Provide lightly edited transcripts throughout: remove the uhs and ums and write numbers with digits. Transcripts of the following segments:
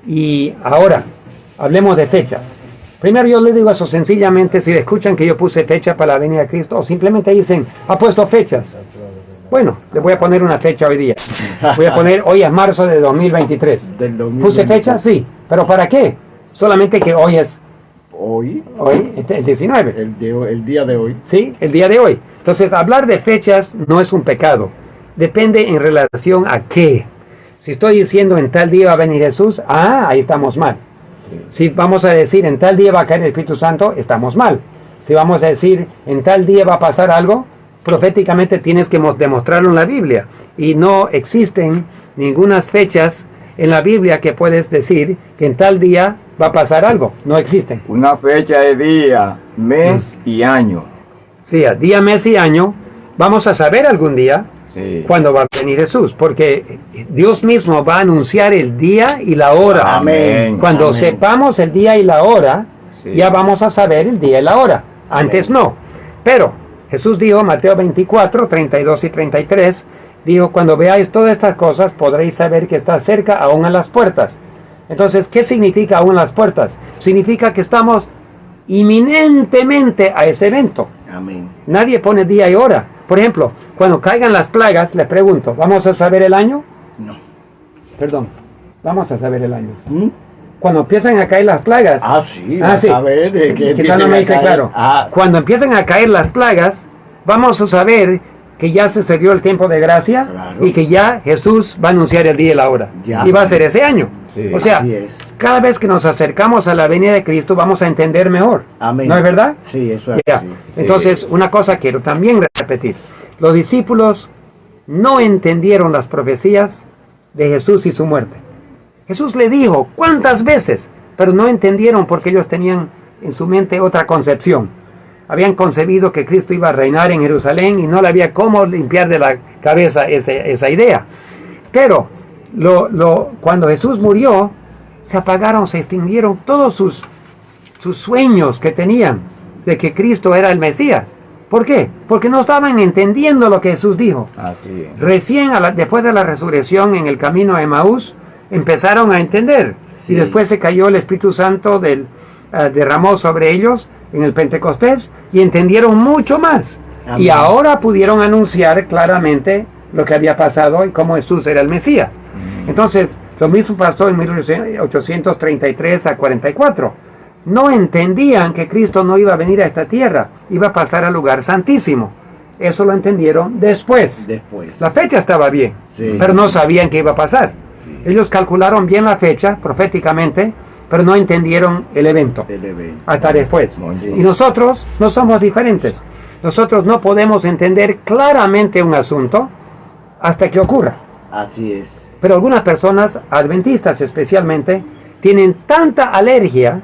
Y ahora, hablemos de fechas. Primero yo les digo eso sencillamente, si escuchan que yo puse fecha para la venida de Cristo, o simplemente dicen, ha puesto fechas. Bueno, les voy a poner una fecha hoy día. Voy a poner, hoy es marzo de 2023. Del 2023. ¿Puse fecha? Sí. ¿Pero para qué? Solamente que hoy es... Hoy, el 19. el día de hoy. Sí, el día de hoy. Entonces, hablar de fechas no es un pecado. Depende en relación a qué. Si estoy diciendo en tal día va a venir Jesús, ahí estamos mal. Si vamos a decir en tal día va a caer el Espíritu Santo, estamos mal. Si vamos a decir en tal día va a pasar algo, proféticamente tienes que demostrarlo en la Biblia. Y no existen ninguna fechas en la Biblia que puedes decir que en tal día va a pasar algo. No existen. Una fecha de día, mes y año. Sí, día, mes y año. Vamos a saber algún día cuándo va a venir Jesús, porque Dios mismo va a anunciar el día y la hora. Amén. Cuando Amén. sepamos el día y la hora, ya vamos a saber el día y la hora. Antes no. Pero Jesús dijo, Mateo 24, 32 y 33, dijo, cuando veáis todas estas cosas, podréis saber que está cerca, aún a las puertas. Entonces, ¿qué significa aún las puertas? Significa que estamos inminentemente a ese evento. Amén. Nadie pone día y hora. Por ejemplo, cuando caigan las plagas, les pregunto, ¿vamos a saber el año? No. Perdón, vamos a saber el año. Cuando empiezan a caer las plagas. Sí. Sí. A ver, de qué Quizás no me dice claro. Cuando empiezan a caer las plagas, vamos a saber que ya se dio el tiempo de gracia, claro, y que ya Jesús va a anunciar el día y la hora. Y va a ser ese año. Sí. O sea, Así es. cada vez que nos acercamos a la venida de Cristo vamos a entender mejor. Amén. ¿No es verdad? Sí, eso es Ya. así. Entonces, una cosa quiero también repetir. Los discípulos no entendieron las profecías de Jesús y su muerte. Jesús le dijo cuántas veces, pero no entendieron porque ellos tenían en su mente otra concepción. Habían concebido que Cristo iba a reinar en Jerusalén y no le había cómo limpiar de la cabeza esa idea. Pero cuando Jesús murió, se apagaron, se extinguieron todos sus sueños que tenían de que Cristo era el Mesías. ¿Por qué? Porque no estaban entendiendo lo que Jesús dijo. Así es. Recién después de la resurrección en el camino a Emaús, empezaron a entender. Y después se cayó el Espíritu Santo, derramó sobre ellos en el Pentecostés y entendieron mucho más. Amén. Y ahora pudieron anunciar claramente lo que había pasado y cómo Jesús era el Mesías. Entonces, lo mismo pasó en 1833 a 44. No entendían que Cristo no iba a venir a esta tierra, iba a pasar al lugar santísimo. Eso lo entendieron después. La fecha estaba bien, pero no sabían qué iba a pasar. Ellos calcularon bien la fecha proféticamente, pero no entendieron el evento. Hasta después. Y nosotros no somos diferentes. Nosotros no podemos entender claramente un asunto hasta que ocurra. Así es. Pero algunas personas, adventistas especialmente, tienen tanta alergia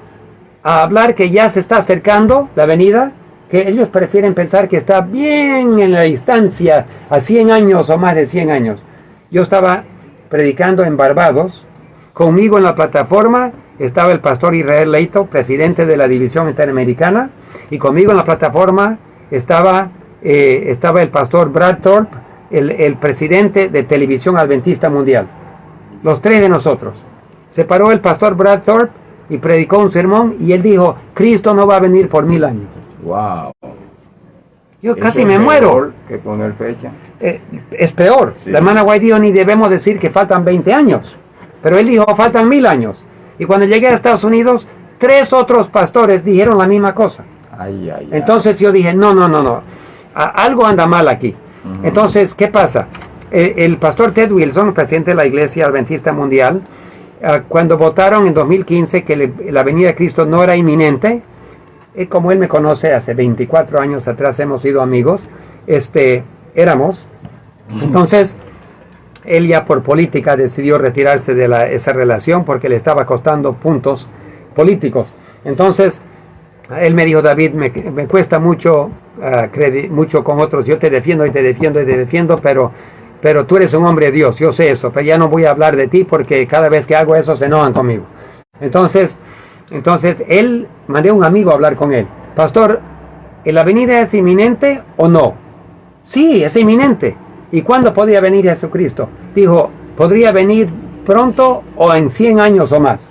a hablar que ya se está acercando la venida, que ellos prefieren pensar que está bien en la distancia, a 100 años o más de 100 años. Yo estaba predicando en Barbados, conmigo en la plataforma estaba el pastor Israel Leito, presidente de la División Interamericana, y conmigo en la plataforma estaba el pastor Brad Thorpe, el presidente de Televisión Adventista Mundial. Los tres de nosotros. Se paró el pastor Brad Thorpe y predicó un sermón y él dijo, Cristo no va a venir por 1000 años. Wow. Yo casi me muero. Que poner fecha. Es peor. La hermana White dijo, ni debemos decir que faltan 20 años. Pero él dijo, faltan 1000 años. Y cuando llegué a Estados Unidos, 3 otros pastores dijeron la misma cosa. Entonces yo dije, no. Algo anda mal aquí. Entonces, ¿qué pasa? El pastor Ted Wilson, presidente de la Iglesia Adventista Mundial, cuando votaron en 2015 que la venida de Cristo no era inminente, como él me conoce, hace 24 años atrás hemos sido amigos, éramos. Entonces, él ya por política decidió retirarse de esa relación porque le estaba costando puntos políticos. Entonces, él me dijo, David, me cuesta mucho, mucho con otros, yo te defiendo, pero tú eres un hombre de Dios, yo sé eso, pero ya no voy a hablar de ti porque cada vez que hago eso se enojan conmigo. Entonces él, mandé a un amigo a hablar con él. Pastor, ¿la venida es inminente o no? Sí, es inminente. ¿Y cuándo podría venir Jesucristo? Dijo, podría venir pronto o en 100 años o más.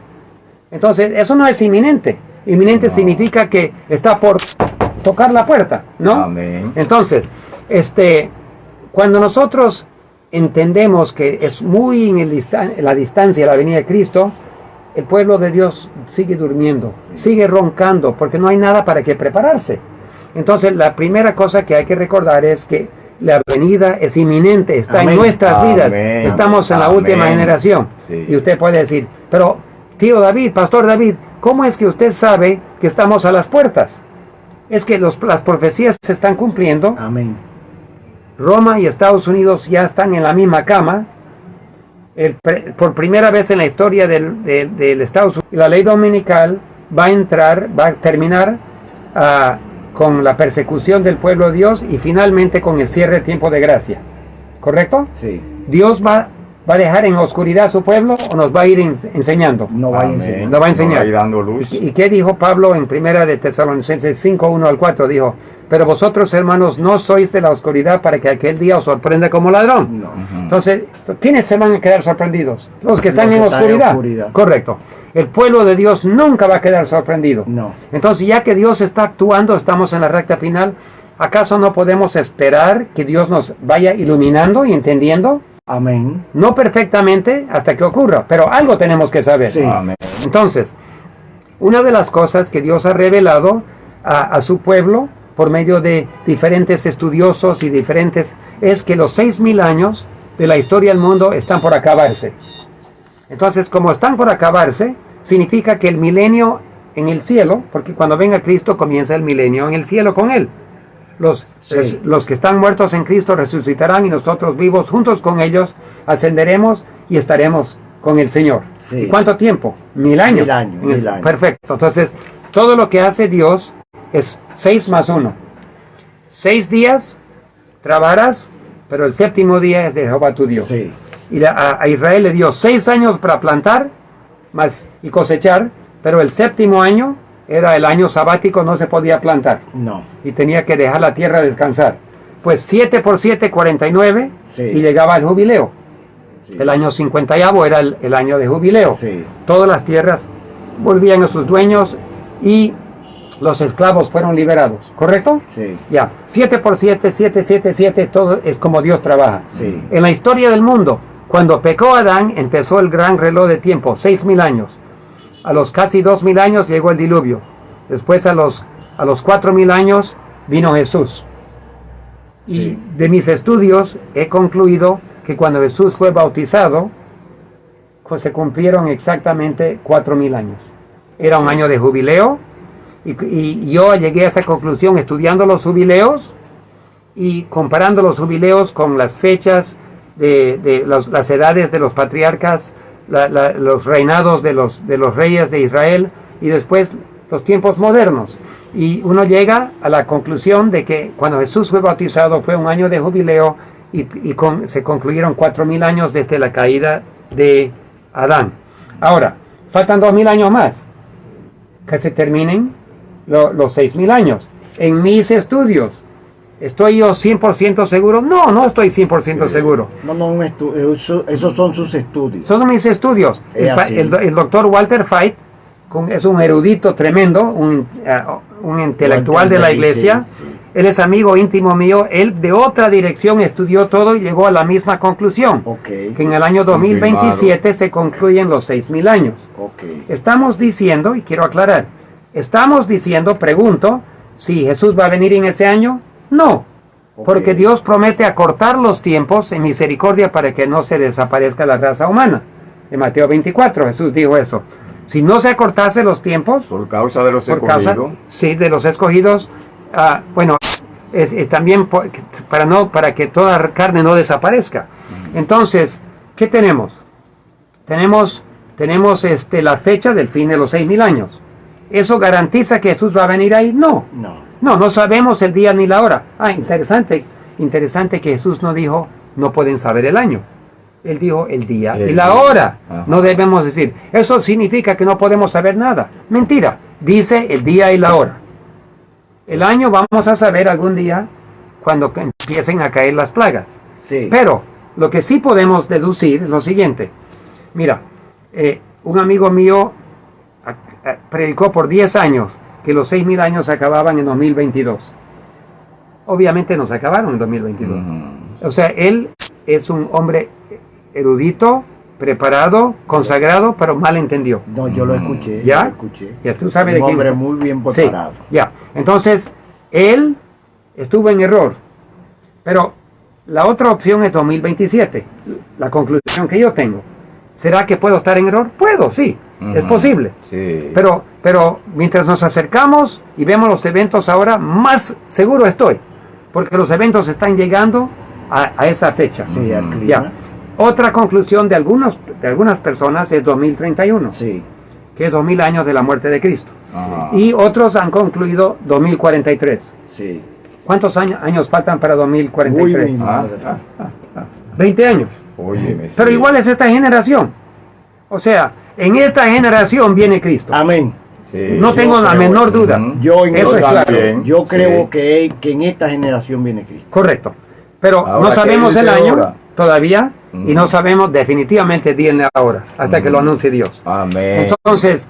Entonces, eso no es inminente. Inminente No. significa que está por tocar la puerta, ¿no? Amén. Entonces, cuando nosotros entendemos que es muy en la distancia la venida de Cristo, el pueblo de Dios sigue durmiendo, sigue roncando, porque no hay nada para que prepararse. Entonces, la primera cosa que hay que recordar es que la venida es inminente, está Amén. en nuestras vidas. Amén. Estamos en la última Amén. generación. Sí. Y usted puede decir, pero tío David, pastor David, ¿cómo es que usted sabe que estamos a las puertas? Es que las profecías se están cumpliendo. Amén. Roma y Estados Unidos ya están en la misma cama. Por primera vez en la historia del Estados Unidos, la ley dominical va a terminar con la persecución del pueblo de Dios y finalmente con el cierre del tiempo de gracia. ¿Correcto? Sí. ¿Dios va a dejar en oscuridad a su pueblo o nos va a ir enseñando? No va a Amén. enseñar. Lo va a enseñar. Nos va a ir dando luz. ¿Y qué dijo Pablo en primera de Tesalonicenses 5, 1 al 4? Dijo, pero vosotros, hermanos, no sois de la oscuridad para que aquel día os sorprenda como ladrón. No. Ujú. Entonces, ¿quiénes se van a quedar sorprendidos? Los que están Los en que están en oscuridad. oscuridad. Correcto. El pueblo de Dios nunca va a quedar sorprendido. No. Entonces, ya que Dios está actuando, estamos en la recta final, ¿acaso no podemos esperar que Dios nos vaya iluminando y entendiendo? Amén. No perfectamente hasta que ocurra, pero algo tenemos que saber. Sí. Amén. Entonces, una de las cosas que Dios ha revelado a su pueblo por medio de diferentes estudiosos y diferentes, es que los 6.000 años de la historia del mundo están por acabarse. Entonces, como están por acabarse, significa que el milenio en el cielo, porque cuando venga Cristo comienza el milenio en el cielo con Él. Los que están muertos en Cristo resucitarán y nosotros vivos juntos con ellos ascenderemos y estaremos con el Señor. Sí. ¿Y cuánto tiempo? 1.000 años. 1.000 años, 1.000 años. Perfecto. Entonces, todo lo que hace Dios es 6 más 1. 6 días trabajarás, pero el séptimo día es de Jehová tu Dios. Sí. Y a Israel le dio 6 años para plantar y cosechar, pero el séptimo año era el año sabático, no se podía plantar No. y tenía que dejar la tierra descansar. Pues 7 por 7, 49, Sí. y llegaba el jubileo. Sí. El año 50 era el año de jubileo. Sí. Todas las tierras volvían a sus dueños y los esclavos fueron liberados, ¿correcto? Sí. Ya, 7 por 7, 7, 7, 7, todo es como Dios trabaja. Sí. En la historia del mundo, cuando pecó Adán, empezó el gran reloj de tiempo, 6.000 años. A los casi 2.000 años llegó el diluvio. Después a los 4.000 años vino Jesús. Y Sí. de mis estudios he concluido que cuando Jesús fue bautizado, pues se cumplieron exactamente 4.000 años. Era un año de jubileo. Y yo llegué a esa conclusión estudiando los jubileos y comparando los jubileos con las fechas de las edades de los patriarcas, los reinados de los reyes de Israel y después los tiempos modernos. Y uno llega a la conclusión de que cuando Jesús fue bautizado fue un año de jubileo y se concluyeron 4.000 años desde la caída de Adán. Ahora, faltan 2.000 años más que se terminen los 6.000 años. En mis estudios, ¿estoy yo 100% seguro? No, no estoy 100% seguro. No, esos son sus estudios. Son mis estudios. Es así. El doctor Walter Feit es un erudito tremendo, un intelectual Walter de la David, iglesia. sí, sí. Él es amigo íntimo mío. Él de otra dirección estudió todo y llegó a la misma conclusión. Ok. Que en el año 2027 se concluyen los 6.000 años. Ok. Estamos diciendo, y quiero aclarar, pregunto, si Jesús va a venir en ese año. No, Ok. porque Dios promete acortar los tiempos en misericordia para que no se desaparezca la raza humana. En Mateo 24 Jesús dijo eso. Si no se acortase los tiempos, Por causa de los por causa, escogidos. sí, de los escogidos, es también para que toda carne no desaparezca. Entonces, ¿qué tenemos? Tenemos la fecha del fin de los 6.000 años. ¿Eso garantiza que Jesús va a venir ahí? No. No sabemos el día ni la hora. Interesante que Jesús no dijo, no pueden saber el año. Él dijo el día y la hora. Ajá. No debemos decir, eso significa que no podemos saber nada. Mentira, dice el día y la hora. El año vamos a saber algún día cuando empiecen a caer las plagas. Sí. Pero lo que sí podemos deducir es lo siguiente. Mira, un amigo mío predicó por 10 años que los 6.000 años se acababan en 2022. Obviamente no se acabaron en 2022. O sea, él es un hombre erudito, preparado, consagrado, pero mal entendió. No, yo lo escuché. ¿Ya? Lo escuché. Ya tú sabes Un de quién. hombre muy bien Sí, preparado. ya. Entonces, él estuvo en error. Pero la otra opción es 2027. La conclusión que yo tengo. ¿Será que puedo estar en error? Puedo, sí. Es posible. Sí. Pero mientras nos acercamos y vemos los eventos ahora, más seguro estoy. Porque los eventos están llegando a esa fecha. Sí, al clima. Ya. Otra conclusión de algunas personas es 2031, Sí. que es 2000 años de la muerte de Cristo. Ajá. Y otros han concluido 2043. Sí. ¿Cuántos años faltan para Uy, 2043? mi madre. 20 años. Óyeme, Pero sí. igual es esta generación. O sea, en esta generación viene Cristo. Amén. Sí. No tengo yo la creo menor eso. duda. Ujú. Yo en Eso eso es claro. también. yo creo Sí. que en esta generación viene Cristo. Correcto. Pero Ahora, no ¿qué sabemos dice el año ahora? todavía y no Ujú. sabemos definitivamente el día ni la hora hasta que lo anuncie Dios. Amén. Entonces,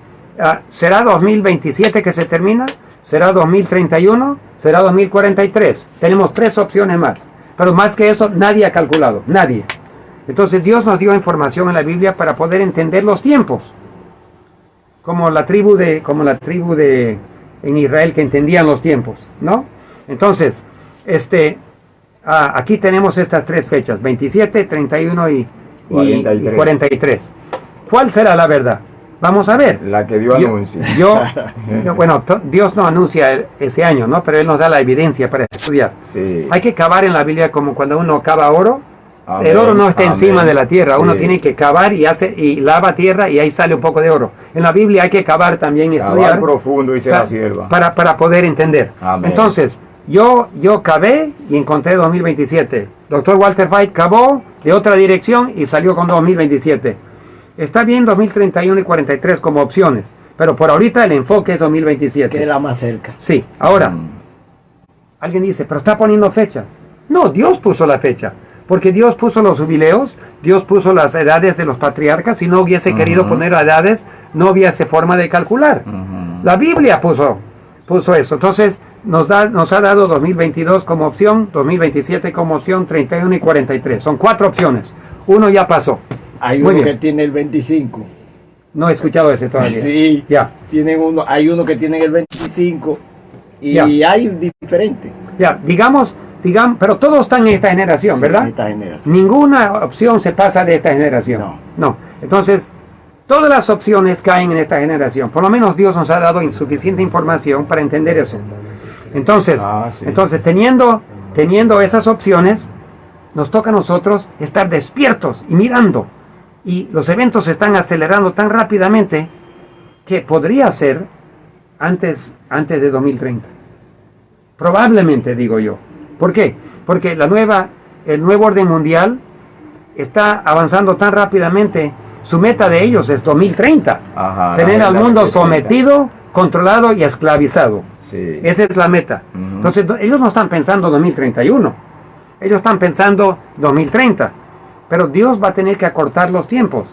¿será 2027 que se termina? ¿Será 2031? ¿Será 2043? Tenemos 3 opciones más. Pero más que eso, nadie ha calculado. Nadie. Entonces, Dios nos dio información en la Biblia para poder entender los tiempos. Como la tribu de en Israel que entendían los tiempos, ¿no? Entonces, aquí tenemos estas 3 fechas, 27, 31 y 43. ¿Cuál será la verdad? Vamos a ver. La que Dios anuncia. Bueno, Dios no anuncia ese año, ¿no? Pero Él nos da la evidencia para estudiar. Sí. Hay que cavar en la Biblia como cuando uno cava oro. Amén, El oro no está amén. encima de la tierra, uno Sí. tiene que cavar y lava tierra y ahí sale un poco de oro. En la Biblia hay que cavar también y Cavar estudiar profundo, dice la sierva. para poder entender. Amén. Entonces, yo cavé y encontré 2027. Dr. Walter White cavó de otra dirección y salió con 2027. Está bien 2031 y 43 como opciones, pero por ahorita el enfoque es 2027. Que es la más cerca. Sí, ahora, alguien dice, pero está poniendo fechas. No, Dios puso la fecha, porque Dios puso los jubileos, Dios puso las edades de los patriarcas. Si no hubiese querido poner edades, no hubiese forma de calcular. La Biblia puso eso. Entonces, nos ha dado 2022 como opción, 2027 como opción, 31 y 43. Son 4 opciones. Uno ya pasó. Hay Muy uno bien. que tiene el 25. No he escuchado ese todavía. Sí. Ya. Hay uno que tiene el 25 y Ya. hay diferentes. Ya, digamos, pero todos están en esta generación, ¿verdad? En esta generación. Ninguna opción se pasa de esta generación. No. Entonces, todas las opciones caen en esta generación. Por lo menos Dios nos ha dado insuficiente información para entender eso. Entonces, Sí. teniendo esas opciones, nos toca a nosotros estar despiertos y mirando. Y los eventos se están acelerando tan rápidamente que podría ser antes de 2030. Probablemente, digo yo. ¿Por qué? Porque el nuevo orden mundial está avanzando tan rápidamente. Su meta de ellos es 2030. Ajá, Tener la al verdad mundo que sí. sometido, controlado y esclavizado. Sí. Esa es la meta. Ujú. Entonces, ellos no están pensando 2031. Ellos están pensando 2030. Pero Dios va a tener que acortar los tiempos.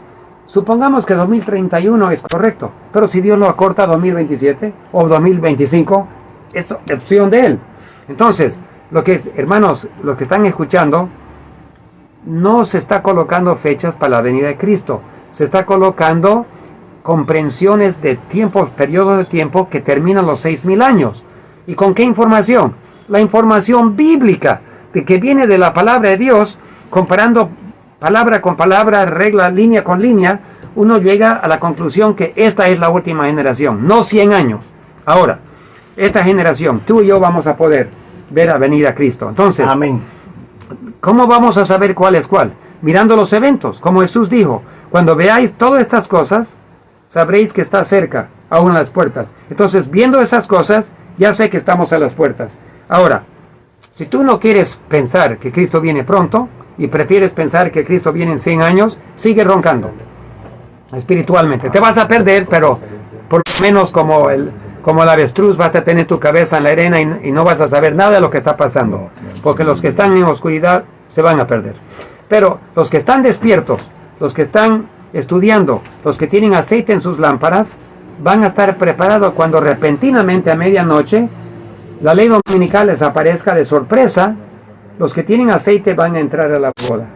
Supongamos que 2031 es correcto. Pero si Dios lo acorta a 2027 o 2025, es opción de Él. Entonces, hermanos, los que están escuchando, no se está colocando fechas para la venida de Cristo. Se está colocando comprensiones de tiempos, periodos de tiempo que terminan los 6.000 años. ¿Y con qué información? La información bíblica, que viene de la palabra de Dios, comparando palabra con palabra, regla, línea con línea, uno llega a la conclusión que esta es la última generación, no 100 años. Ahora, esta generación, tú y yo vamos a poder ver a venir a Cristo. Entonces, Amén. ¿cómo vamos a saber cuál es cuál? Mirando los eventos, como Jesús dijo, cuando veáis todas estas cosas, sabréis que está cerca, aún a las puertas. Entonces, viendo esas cosas, ya sé que estamos a las puertas. Ahora, si tú no quieres pensar que Cristo viene pronto, y prefieres pensar que Cristo viene en 100 años, sigue roncando, espiritualmente. Te vas a perder, pero por lo menos como el avestruz vas a tener tu cabeza en la arena y no vas a saber nada de lo que está pasando, porque los que están en oscuridad se van a perder. Pero los que están despiertos, los que están estudiando. Los que tienen aceite en sus lámparas van a estar preparados cuando repentinamente a medianoche la ley dominical les aparezca de sorpresa. Los que tienen aceite van a entrar a la boda.